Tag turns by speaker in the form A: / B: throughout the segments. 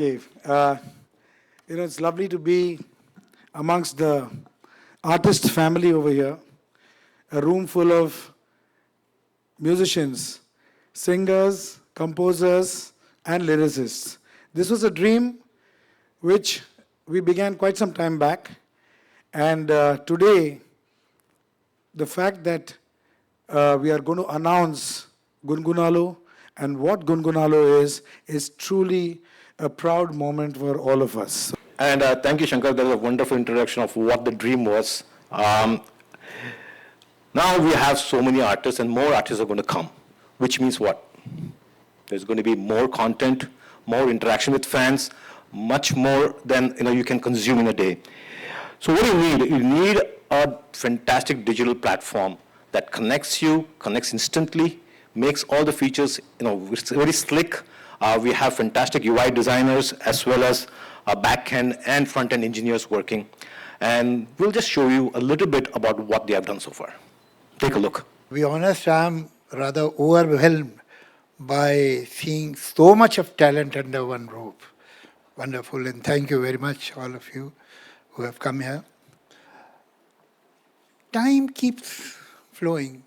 A: Okay. It's lovely to be amongst the artist family over here, a room full of musicians, singers, composers, and lyricists. This was a dream which we began quite some time back, and today, the fact that we are going to announce Gungunalu and what Gungunalu is truly a proud moment for all of us.
B: And thank you, Shankar. That was a wonderful introduction of what the dream was. Now we have so many artists, and more artists are going to come, which means what? There's going to be more content, more interaction with fans, much more than you can consume in a day. So what do you need? You need a fantastic digital platform that connects instantly, makes all the features, it's very slick. We have fantastic UI designers as well as back-end and front-end engineers working. And we'll just show you a little bit about what they have done so far. Take a look.
C: To be honest, I'm rather overwhelmed by seeing so much of talent under one roof. Wonderful, and thank you very much, all of you who have come here. Time keeps flowing.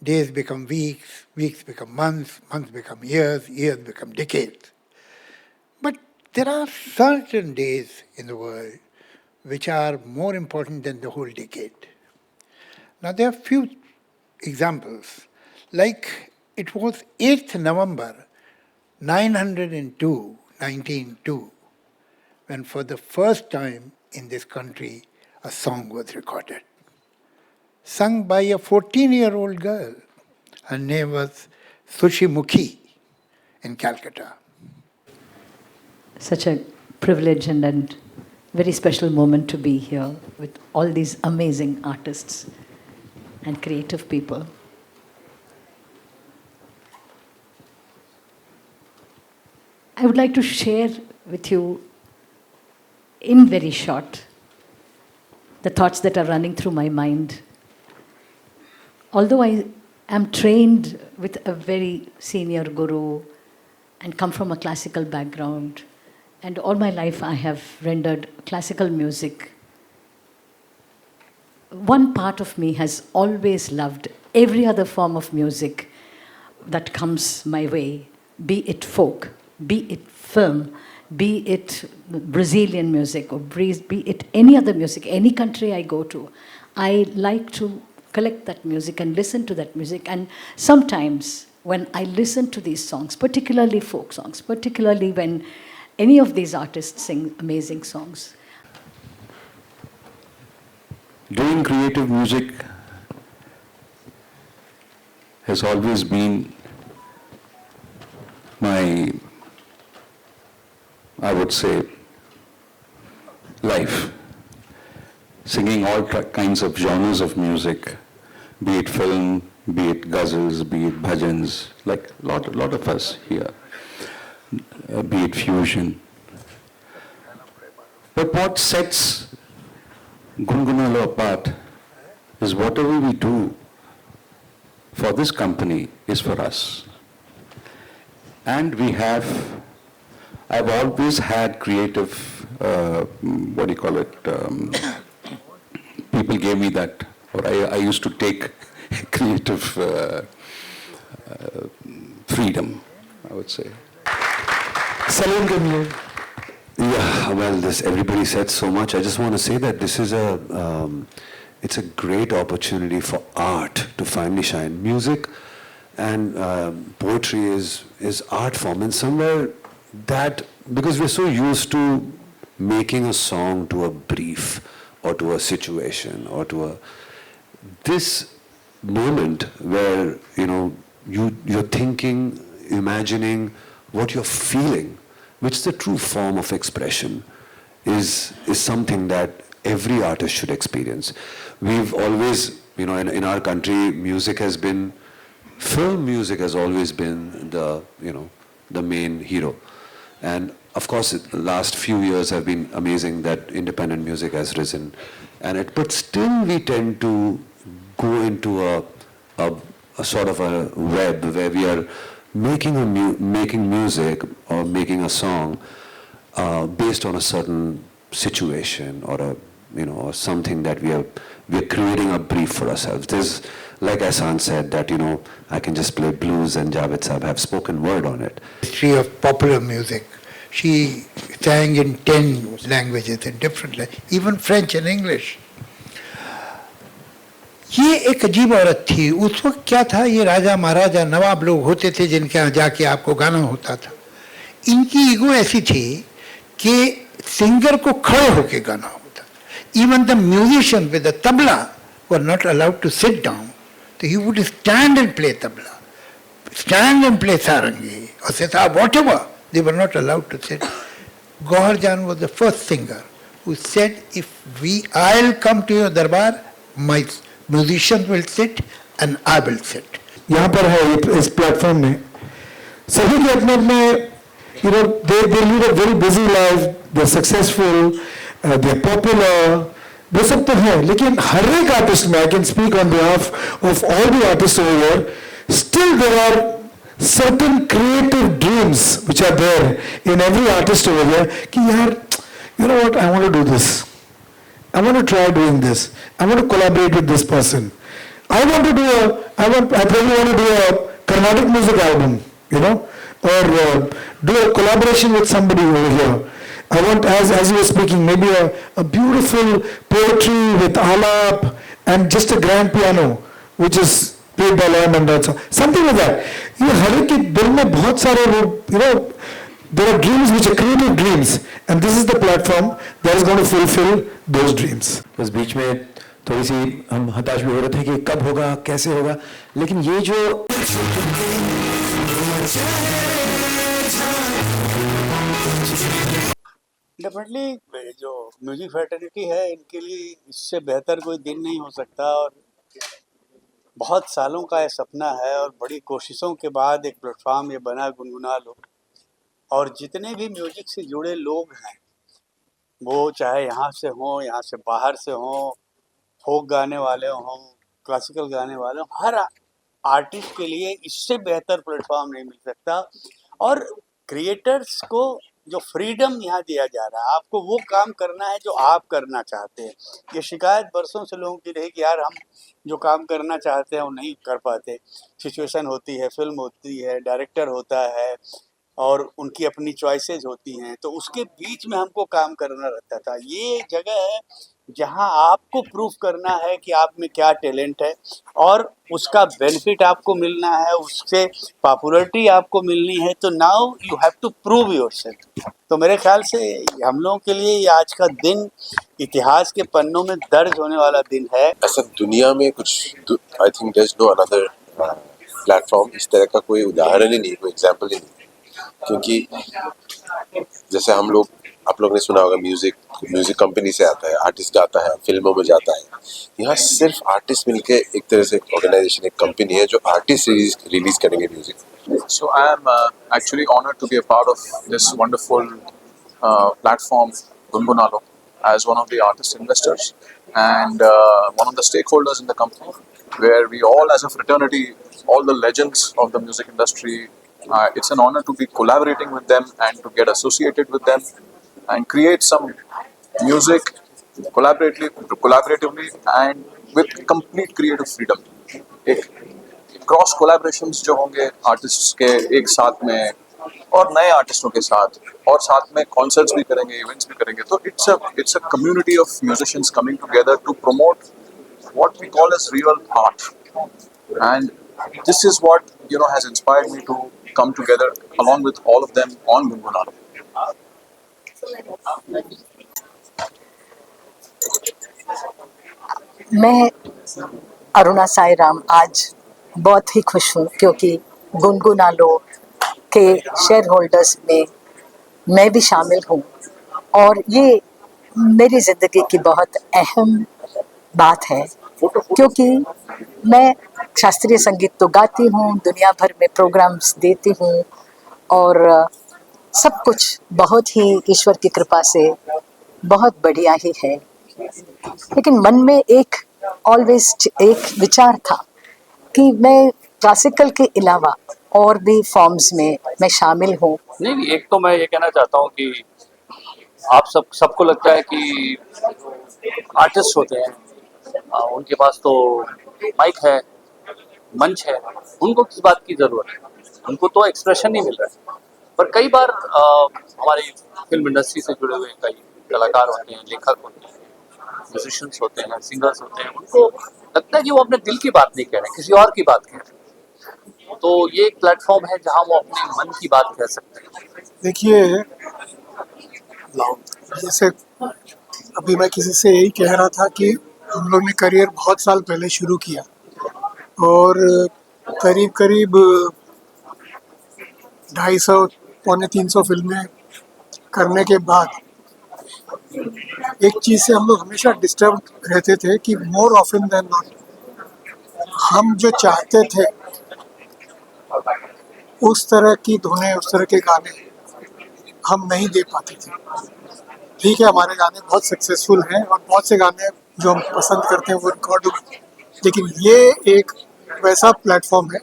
C: Days become weeks, weeks become months, months become years, years become decades. But there are certain days in the world which are more important than the whole decade. Now there are few examples, like it was 8th November 1902, when for the first time in this country a song was recorded. Sung by a 14-year-old girl. Her name was Sushi Mukhi in Calcutta.
D: Such a privilege and very special moment to be here with all these amazing artists and creative people. I would like to share with you in very short the thoughts that are running through my mind. Although I am trained with a very senior guru and come from a classical background, and all my life I have rendered classical music, one part of me has always loved every other form of music that comes my way, be it folk, be it film, be it Brazilian music, or be it any other music, any country I go to. I like to collect that music and listen to that music. And sometimes when I listen to these songs, particularly folk songs, particularly when any of these artists sing amazing songs.
E: Doing creative music has always been my, I would say, life. Singing all kinds of genres of music, be it film, be it ghazals, be it bhajans, like a lot of us here, be it fusion. But what sets Gungunalu apart is whatever we do for this company is for us. And I've always had creative, people gave me that, or I used to take creative freedom, I would say.
A: Salim Gamle.
F: Yeah, well, everybody said so much. I just want to say that this is it's a great opportunity for art to finally shine. Music and poetry is art form, and somewhere that, because we're so used to making a song to a brief or to a situation or to this moment where you're thinking, imagining what you're feeling, which is the true form of expression, is something that every artist should experience. We've always, in our country, film music has always been the main hero. And of course, the last few years have been amazing that independent music has risen. But still we tend to go into a sort of a web where we are making music or making a song based on a certain situation or a, or something that we are creating a brief for ourselves. There's, like Ahsan said, that, I can just play blues and Javed Saab have spoken word on it.
C: History of popular music. She sang in 10 languages, in different languages, even French and English. ये एक अजीब औरत थी. उस वक्त क्या था, ये राजा महाराजा नवाब लोग होते थे जिनके यहाँ जाके आपको गाना होता था. इनकी ईगो ऐसी थी कि सिंगर को खड़े होके गाना होता था. Even the musician with the tabla were not allowed to sit down. So he would stand and play tabla, stand and play sarangi or sitar, whatever. They were not allowed to sit. Gauhar Jan was the first singer who said, I'll come to your darbar, my musicians will sit and I will sit.
A: यहाँ पर है इस platform में सभी के अपने अपने they lead a very busy life, they're successful, they're popular, वो सब तो है, लेकिन हर एक आर्टिस्ट में, I can speak on behalf of all the artists over here, still there are certain creative dreams which are there in every artist over here कि यार, you know what, I want to do this, I want to try doing this, I want to collaborate with this person, I probably want to do a Carnatic music album, or do a collaboration with somebody over here. I want, as you were speaking, maybe a beautiful poetry with alap and just a grand piano, which is played by Laya Mandratsa. Something like that. ये हर एक के दिल में बहुत सारे लोग, there are dreams which are creative dreams, and this is the platform that is going to fulfill those dreams.
G: बस बीच में थोड़ी सी हम हताश भी हो रहे थे कि कब होगा, कैसे होगा, लेकिन ये जो
H: डेफिनेटली जो म्यूजिक फ्रेटर्निटी है, इनके लिए इससे बेहतर कोई दिन नहीं हो सकता. और बहुत सालों का ये सपना है और बड़ी कोशिशों के बाद एक प्लेटफॉर्म ये बना गुनगुना लो. और जितने भी म्यूजिक से जुड़े लोग हैं, वो चाहे यहाँ से हों, यहाँ से बाहर से हों, फोक गाने वाले हों, क्लासिकल गाने वाले हों, हर आर्टिस्ट के लिए इससे बेहतर प्लेटफॉर्म नहीं मिल सकता. और क्रिएटर्स को जो फ्रीडम यहाँ दिया जा रहा है, आपको वो काम करना है जो आप करना चाहते हैं. ये शिकायत बरसों से लोगों की रही कि यार हम जो काम करना चाहते हैं वो नहीं कर पाते. सिचुएशन होती है, फिल्म होती है, डायरेक्टर होता है और उनकी अपनी चॉइसेस होती हैं, तो उसके बीच में हमको काम करना रहता था. ये जगह है जहां आपको प्रूफ करना है कि आप में क्या टैलेंट है और उसका बेनिफिट आपको मिलना है, उससे पॉपुलैरिटी आपको मिलनी है. तो now you have to prove yourself. तो मेरे ख्याल से हम लोगों के लिए ये आज का दिन इतिहास के पन्नों में दर्ज होने वाला दिन है.
I: ऐसा दुनिया में कुछ, I think there is no another platform, इस तरह का कोई उदाहरण ही नहीं, कोई एग्जांपल ही नहीं. क्योंकि जैसे आप लोग ने सुना होगा, म्यूजिक कंपनी से आता है, आर्टिस्ट गाता है, फिल्मों में जाता है. यहाँ सिर्फ आर्टिस्ट मिलके एक तरह से ऑर्गेनाइजेशन, एक कंपनी है जो आर्टिस्ट रिलीज करेंगे music.
J: So I am actually honored to be a part of this wonderful platform, Gungunalo, as one of the artist investors and one of the stakeholders in the company, where we all as a fraternity, all the legends of the music industry, it's an honor to be collaborating with them and to get associated with them and create some music collaboratively and with complete creative freedom. एक cross collaborations जो होंगे artists के एक साथ में और नए आर्टिस्टों के साथ, और साथ में कॉन्सर्ट्स भी करेंगे, इवेंट्स भी करेंगे. तो it's a community of musicians coming together to promote what we call as real art. And this is what has inspired me to come together along with all of them on Gungunalo.
D: मैं अरुणा साई राम आज बहुत ही खुश हूँ क्योंकि गुनगुनालो के share holders में मैं भी शामिल हूँ और ये मेरी ज़िंदगी की बहुत अहम बात है क्योंकि मैं शास्त्रीय संगीत तो गाती हूँ, दुनिया भर में प्रोग्राम्स देती हूँ और सब कुछ बहुत ही ईश्वर की कृपा से बहुत बढ़िया ही है. लेकिन मन में एक विचार था कि मैं क्लासिकल के अलावा और भी फॉर्म्स में मैं शामिल हूँ.
K: नहीं, एक तो मैं ये कहना चाहता हूँ कि
J: आप सबको लगता है कि आर्टिस्ट होते हैं, उनके पास तो माइक है, मंच है, उनको किस बात की ज़रूरत है, उनको तो एक्सप्रेशन नहीं मिल रहा है। पर कई बार हमारी फिल्म इंडस्ट्री से जुड़े हुए कई कलाकार होते हैं, लेखक होते हैं, म्यूजिशियंस होते हैं, सिंगर्स होते हैं, उनको लगता है कि वो अपने दिल की बात नहीं कह रहे हैं, किसी और की बात कह रहे हैं। तो ये एक प्लेटफॉर्म है जहाँ वो अपने मन की बात कह सकते हैं।
K: देखिए, जैसे अभी मैं किसी से यही कह रहा था कि हम लोग ने करियर बहुत साल पहले शुरू किया और करीब करीब 250 पौने 300 फिल्में करने के बाद एक चीज़ से हम लोग हमेशा डिस्टर्ब रहते थे कि मोर ऑफन देन नॉट हम जो चाहते थे उस तरह की धुनें, उस तरह के गाने हम नहीं दे पाते थे। ठीक है, हमारे गाने बहुत सक्सेसफुल हैं और बहुत से गाने जो हम पसंद करते हैं वो रिकॉर्ड हुए, लेकिन ये एक वैसा प्लेटफॉर्म है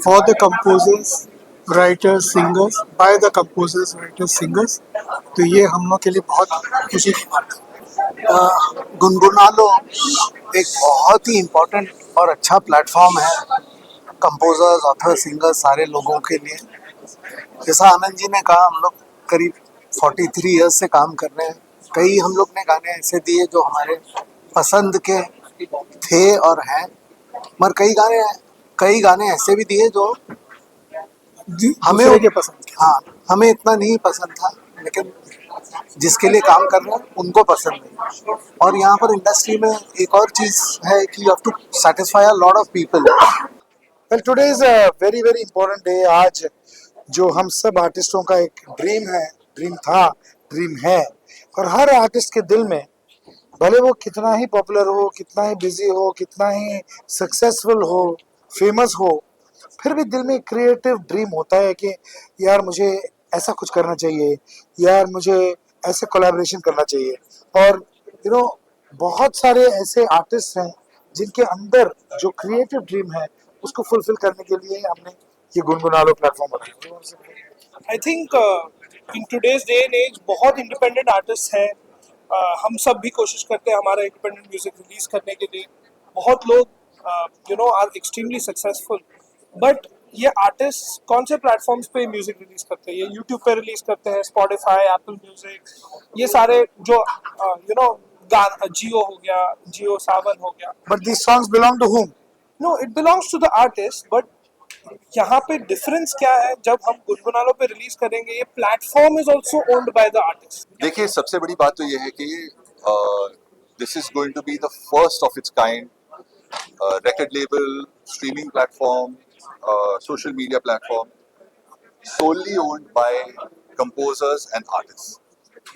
K: for the composers, writers, singers, by the composers, writers, singers. तो ये हम लोग के लिए बहुत खुशी की बात है।
L: गुनगुना लो एक बहुत ही इम्पोर्टेंट और अच्छा प्लेटफॉर्म है कंपोजर्स, ऑथर, सिंगर्स सारे लोगों के लिए। जैसा आनंद जी ने कहा, हम लोग करीब 43 इयर्स से काम कर रहे हैं। कई हम लोग ने गाने ऐसे दिए जो हमारे पसंद के थे और हैं, मगर कई गाने ऐसे भी दिए जो हमें
K: दूसरे के पसंद के।
L: हाँ, हमें इतना नहीं पसंद था, लेकिन जिसके लिए काम कर रहे हैं उनको पसंद नहीं। और यहाँ पर इंडस्ट्री में एक और चीज़ है कि you have to satisfy a lot of people.
A: Well, today is a very very important day. आज जो हम सब आर्टिस्टों का एक ड्रीम है, ड्रीम था, ड्रीम है, और हर आर्टिस्ट के दिल में, भले वो कितना ही पॉपुलर हो, कितना ही बिजी हो, कितना ही सक्सेसफुल हो, फेमस हो, फिर भी दिल में क्रिएटिव ड्रीम होता है कि यार मुझे ऐसा कुछ करना चाहिए, यार मुझे ऐसे कोलैबोरेशन करना चाहिए। और बहुत सारे ऐसे आर्टिस्ट हैं जिनके अंदर जो क्रिएटिव ड्रीम है उसको फुलफिल करने के लिए हमने ये गुनगुना लो प्लेटफॉर्म बनाया।
M: I think in today's day and as बहुत इंडिपेंडेंट आर्टिस्ट हैं। हम सब भी कोशिश करते हैं हमारा इंडिपेंडेंट म्यूजिक रिलीज करने के लिए। बहुत लोग आर एक्सट्रीमली सक्सेसफुल, बट ये आर्टिस्ट कौन से प्लेटफॉर्म्स पे म्यूजिक रिलीज करते हैं? ये यूट्यूब पे रिलीज करते हैं, स्पॉटिफाई, एप्पल म्यूजिक, ये सारे जो जियो हो गया, जियो सावन हो गया।
A: But this songs belong to whom?
M: No, it belongs to the artist, but यहाँ पे डिफरेंस क्या है? जब हम गुनगुनालो पे रिलीज करेंगे, ये platform is also owned by the artist.
J: देखिए, सबसे बड़ी बात तो ये है कि this is going to be the first of its kind record label, streaming platform, social media platform, solely owned by composers and artists.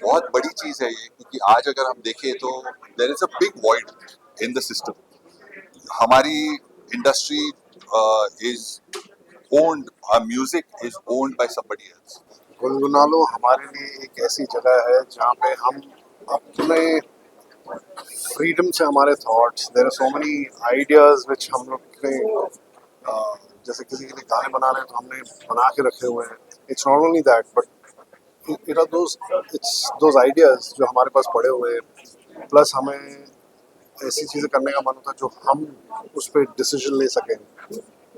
J: बहुत बड़ी चीज़ है ये, क्योंकि आज अगर हम देखें तो there is a big void in the system. हमारी industry is owned, our music is owned by somebody else.
N: गुनगुना लो हमारे लिए एक ऐसी जगह है जहाँ पे हम अपने फ्रीडम से हमारे thoughts, there are so many ideas which हम लोग ने जैसे किसी के लिए गाने बना रहे हैं तो हमने बना के रखे हुए हैं। It's not only that, but it are those ideas जो हमारे पास पड़े हुए हैं, प्लस हमें ऐसी चीज़ें करने का मन होता है जो हम उस पर डिसीजन ले सकें।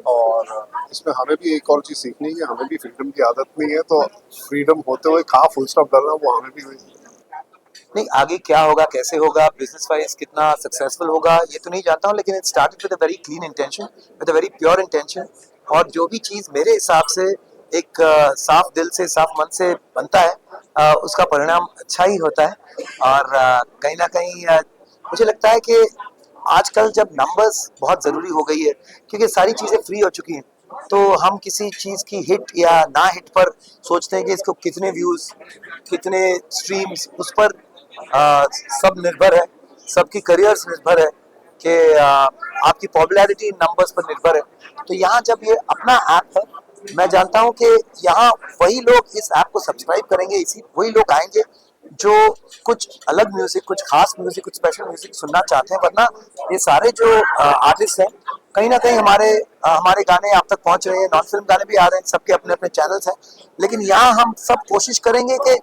N: और इसमें हमें भी एक और चीज़ सीखनी है, हमें भी फ्रीडम की आदत नहीं है, तो फ्रीडम होते हुए कहाँ फुल स्टॉप डालना वो हमें भी
G: नहीं, आगे क्या होगा, कैसे होगा, बिजनेस वाइज कितना सक्सेसफुल होगा, ये तो नहीं जानता हूँ, लेकिन it started with a very clean intention, with a very pure intention. और जो भी चीज़ मेरे हिसाब से एक साफ दिल से, साफ मन से बनता है, उसका परिणाम अच्छा ही होता है। और कहीं ना कहीं मुझे लगता है कि आजकल जब नंबर्स बहुत ज़रूरी हो गई है, क्योंकि सारी चीज़ें फ्री हो चुकी हैं, तो हम किसी चीज़ की हिट या ना हिट पर सोचते हैं कि इसको कितने व्यूज़, कितने स्ट्रीम्स, उस पर सब निर्भर है, सबकी करियर्स निर्भर है कि आपकी पॉपुलैरिटी नंबर्स पर निर्भर है। तो यहाँ जब ये अपना ऐप है, मैं जानता हूँ कि यहाँ वही लोग इस ऐप को सब्सक्राइब करेंगे, वही लोग आएंगे जो कुछ अलग म्यूजिक, कुछ खास म्यूजिक, कुछ स्पेशल म्यूजिक सुनना चाहते हैं। वरना ये सारे जो आर्टिस्ट हैं, कहीं ना कहीं हमारे गाने आप तक पहुंच रहे हैं, नॉन फिल्म गाने भी आ रहे हैं, सबके अपने अपने चैनल्स हैं, लेकिन यहाँ हम सब कोशिश करेंगे कि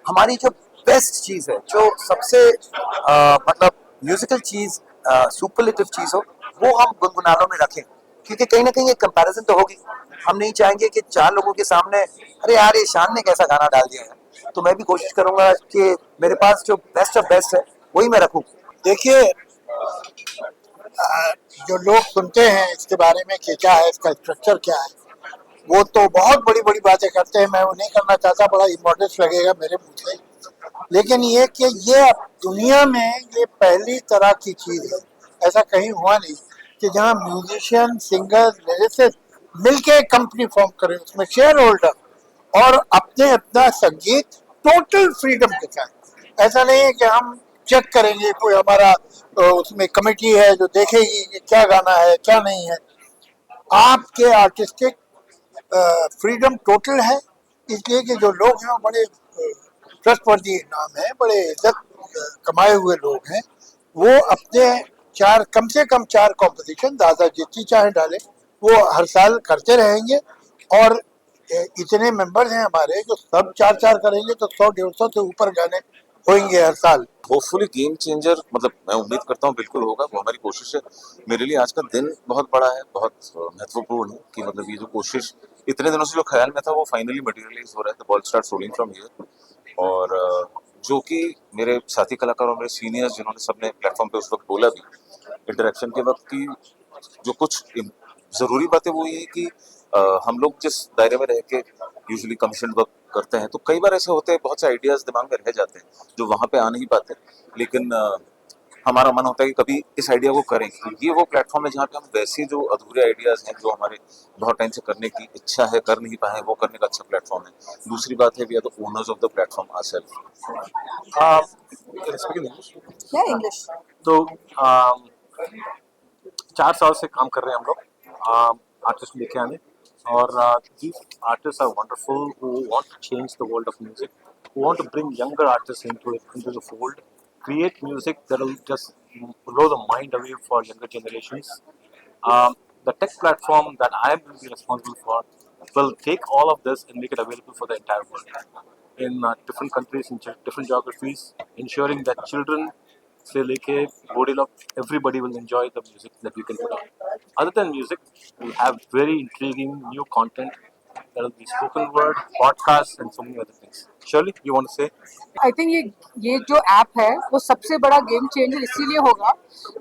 G: हमारी जो बेस्ट चीज़ है, जो सबसे मतलब म्यूजिकल चीज़, सुपरलेटिव चीज़ हो, वो हम गुनगुनानों में रखें, क्योंकि कहीं ना कहीं एक कंपैरिजन तो होगी। हम नहीं चाहेंगे कि 4 लोगों के सामने अरे यार ये शान ने कैसा गाना डाल दिया है। तो मैं भी कोशिश करूंगा कि मेरे पास जो बेस्ट ऑफ बेस्ट है वही मैं रखूं।
C: देखिए, जो लोग सुनते हैं इसके बारे में कि क्या है, इसका स्ट्रक्चर क्या है, वो तो बहुत बड़ी बड़ी बातें करते हैं। मैं वो नहीं करना चाहता, बड़ा इम्पोर्टेंस लगेगा मेरे मुंह से। लेकिन ये कि ये दुनिया में ये पहली तरह की चीज़ है, ऐसा कहीं हुआ नहीं कि जहाँ म्यूजिशियन, सिंगर, लिरिसिस्ट मिलके कंपनी फॉर्म करें, उसमें शेयर होल्डर और अपने अपना संगीत टोटल फ्रीडम के साथ। ऐसा नहीं है कि हम चेक करेंगे, कोई हमारा उसमें कमेटी है जो देखेगी कि क्या गाना है क्या नहीं है। आपके आर्टिस्टिक फ्रीडम टोटल है, इसलिए कि जो लोग हैं वो बड़े ट्रस्टवर्दी नाम है, बड़े इज्जत कमाए हुए लोग हैं। वो अपने कम से कम 4 कॉम्पोजिशन, दादा जितनी चाहे डाले, वो हर साल करते रहेंगे। और इतने मेंबर्स हैं हमारे जो सब 4-4 करेंगे तो 100-150 से ऊपर गाने होंगे हर साल।
I: होपफुली गेम चेंजर, मतलब मैं उम्मीद करता हूँ बिल्कुल होगा, वो हमारी कोशिश है। मेरे लिए आज का दिन बहुत बड़ा है, बहुत महत्वपूर्ण है कि मतलब ये जो कोशिश इतने दिनों से जो ख्याल में था वो फाइनली मटेरियलाइज हो रहा है। The ball starts rolling from here. और जो कि मेरे साथी कलाकार और मेरे सीनियर्स जिन्होंने सबने प्लेटफॉर्म पे उस वक्त बोला भी इंटरेक्शन के वक्त की जो कुछ ज़रूरी बातें वो ये है कि हम लोग जिस दायरे में रह के यूजुअली कमीशन वर्क करते हैं तो कई बार ऐसे होते हैं, बहुत से आइडियाज़ दिमाग में रह जाते हैं जो वहाँ पे आ नहीं पाते। लेकिन हमारा मन होता है कि कभी इस आइडिया को करें। तो ये वो प्लेटफॉर्म है जहाँ पे हम वैसे जो अधूरे आइडियाज़ हैं जो हमारे बहुत टाइम से करने की इच्छा है, कर नहीं पाए, वो करने का अच्छा प्लेटफॉर्म है। दूसरी बात है we are the owners of the platform ourself.
O: या इंग्लिश।
P: तो 4 साल से काम कर रहे हैं हम लोग आर्टिस्ट लेके आने, और these artists are wonderful who want to change the world of music, who want to bring younger artists into the fold, create music that will just blow the mind away for younger generations. The tech platform that I will be responsible for will take all of this and make it available for the entire world in different countries, in different geographies, ensuring that children से लेके बूढ़े लोग, everybody will enjoy the music that we can put on. Other than music, we have very intriguing new content that will be spoken word, podcasts, and so many other things. Shirley, you want to say?
O: I think ये जो app है वो सबसे बड़ा game changer इसीलिए होगा,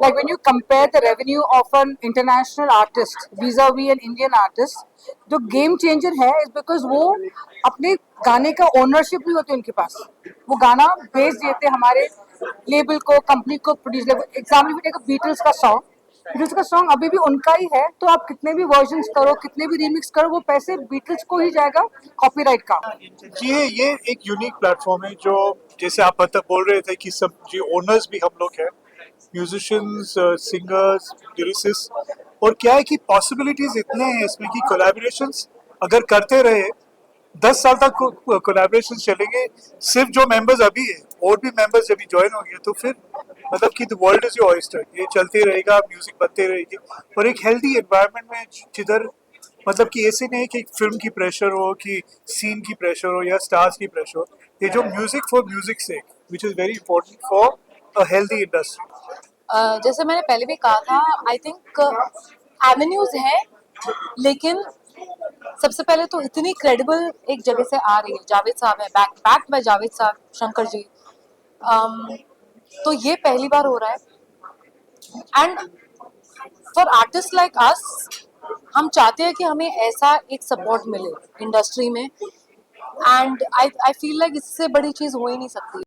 O: like when you compare the revenue of an international artist vis-a-vis an Indian artist, जो game changer है इज बिकॉज वो अपने गाने का ओनरशिप नहीं होती उनके पास। वो गाना बेच देते हमारे लेबल को, कंपनी को, प्रोड्यूस लेबल। एग्जाम्पल बीटल्स का सॉन्ग, बीटल्स का सॉन्ग अभी भी उनका ही है, तो आप कितने भी वर्जन्स करो, कितने भी रीमिक्स करो, वो पैसे बीटल्स को ही जाएगा कॉपीराइट का।
K: ये एक यूनिक प्लेटफॉर्म है जो, जैसे आप बोल रहे थे कि सब जो ओनर्स भी हम लोग हैं, म्यूजिशियंस, सिंगर्स, लिरिसिस्ट, और क्या है कि पॉसिबिलिटीज इतने हैं इसमें कि कोलैबोरेशंस अगर करते रहे 10 साल तक कोलैबोरेशन चलेंगे। सिर्फ जो मेंबर्स अभी है और भी मेंबर्स जब ज्वाइन होंगे तो फिर मतलब कि the world is your oyster, ये चलते रहेगा, म्यूजिक बनते रहेगी और एक हेल्दी एनवायरनमेंट में, जिधर मतलब कि ऐसे नहीं कि फिल्म की प्रेशर हो, कि सीन की प्रेशर हो या स्टार्स की प्रेशर हो। ये जो music for music sake, which is very important for a healthy industry.
O: जैसे मैंने पहले भी कहा था, आई थिंक एवेन्यूज हैं, लेकिन सबसे पहले तो इतनी क्रेडिबल एक जगह से आ रही है। जावेद साहब है, बैक बाय जावेद साहब, शंकर जी, तो ये पहली बार हो रहा है। And for artist like us, हम चाहते हैं कि हमें ऐसा एक सपोर्ट मिले इंडस्ट्री में, एंड आई फील लाइक इससे बड़ी चीज़ हो ही नहीं सकती।